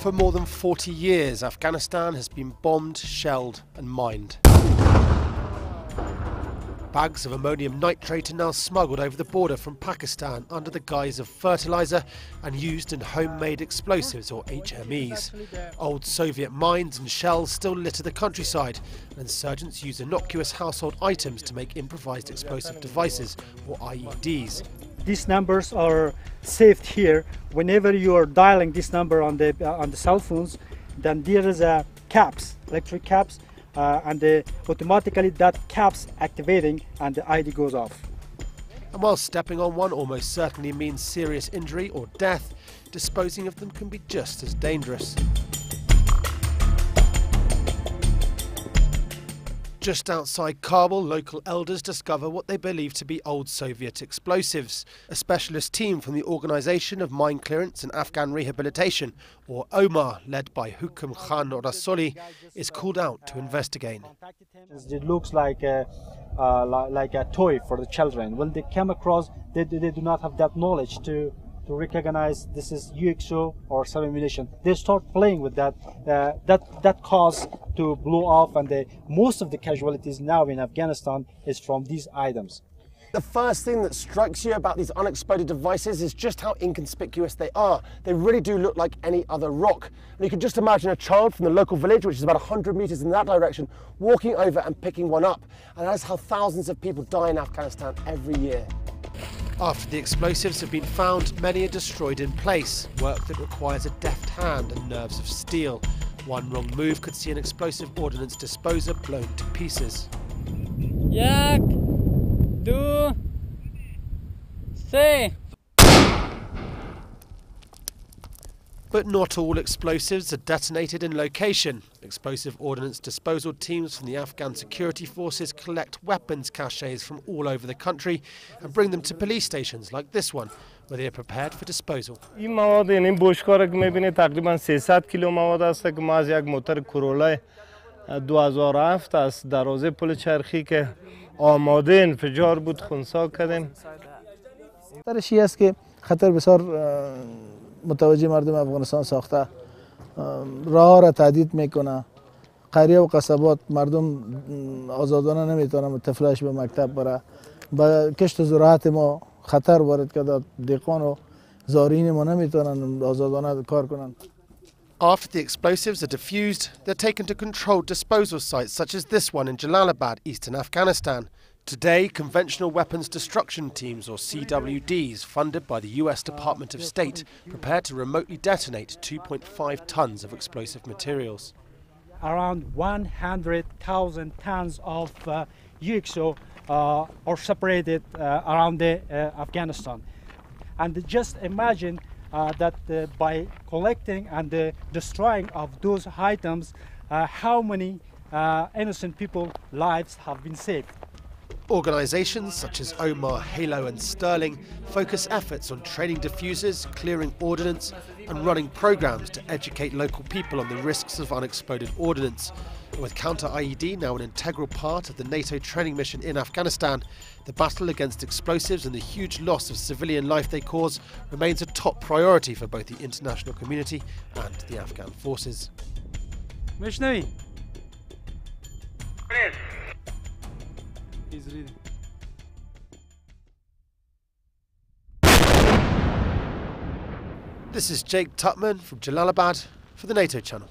For more than 40 years, Afghanistan has been bombed, shelled and mined. Bags of ammonium nitrate are now smuggled over the border from Pakistan under the guise of fertilizer and used in homemade explosives, or HMEs. Old Soviet mines and shells still litter the countryside, and insurgents use innocuous household items to make improvised explosive devices, or IEDs. These numbers are saved here. Whenever you are dialing this number on the cell phones, then there is a caps, electric caps, and automatically that caps activating and the ID goes off. And while stepping on one almost certainly means serious injury or death, disposing of them can be just as dangerous. Just outside Kabul, local elders discover what they believe to be old Soviet explosives. A specialist team from the Organisation of Mine Clearance and Afghan Rehabilitation, or OMAR, led by Hukum Khan Rasoli, is called out to investigate. It looks like a toy for the children. When they come across, they do not have that knowledge to recognize this is UXO or sub-ammunition. They start playing with that. That caused to blow off, and most of the casualties now in Afghanistan is from these items. The first thing that strikes you about these unexploded devices is just how inconspicuous they are. They really do look like any other rock. And you can just imagine a child from the local village, which is about 100 meters in that direction, walking over and picking one up. And that is how thousands of people die in Afghanistan every year. After the explosives have been found, many are destroyed in place, work that requires a deft hand and nerves of steel. One wrong move could see an explosive ordnance disposer blown to pieces. Yak, two, three. But not all explosives are detonated in location. Explosive ordnance disposal teams from the Afghan security forces collect weapons caches from all over the country and bring them to police stations like this one, where they are prepared for disposal. این مواد یعنی بشکار که می‌بینید تقریباً 300 کیلو مواد است که ما از یک موتور کرولا 2007 است در حوزه پل چرخی که آماده انفجار بود خنثی کردیم. درش این است که خطر بسیار متوجه مردم افغانستان ساخته، راه را تهدید میکنه، قریه و قصبات مردم آزادانه نمیتونه طفلش به مکتب بره، با کشت و زراعت ما خطر وارد کرده، دیقان و زارعین ما نمیتونن آزادانه کار کنن. After the explosives are diffused, they're taken to controlled disposal sites such as this one in Jalalabad, eastern Afghanistan. Today, conventional weapons destruction teams, or CWDs, funded by the US Department of State, prepare to remotely detonate 2.5 tons of explosive materials. Around 100,000 tons of UXO are separated around Afghanistan. And just imagine that by collecting and destroying of those items, how many innocent people's lives have been saved. Organisations such as Omar, Halo and Sterling focus efforts on training diffusers, clearing ordnance and running programmes to educate local people on the risks of unexploded ordnance. And with counter-IED now an integral part of the NATO training mission in Afghanistan, the battle against explosives and the huge loss of civilian life they cause remains a top priority for both the international community and the Afghan forces. This is Jake Tutman from Jalalabad for the NATO Channel.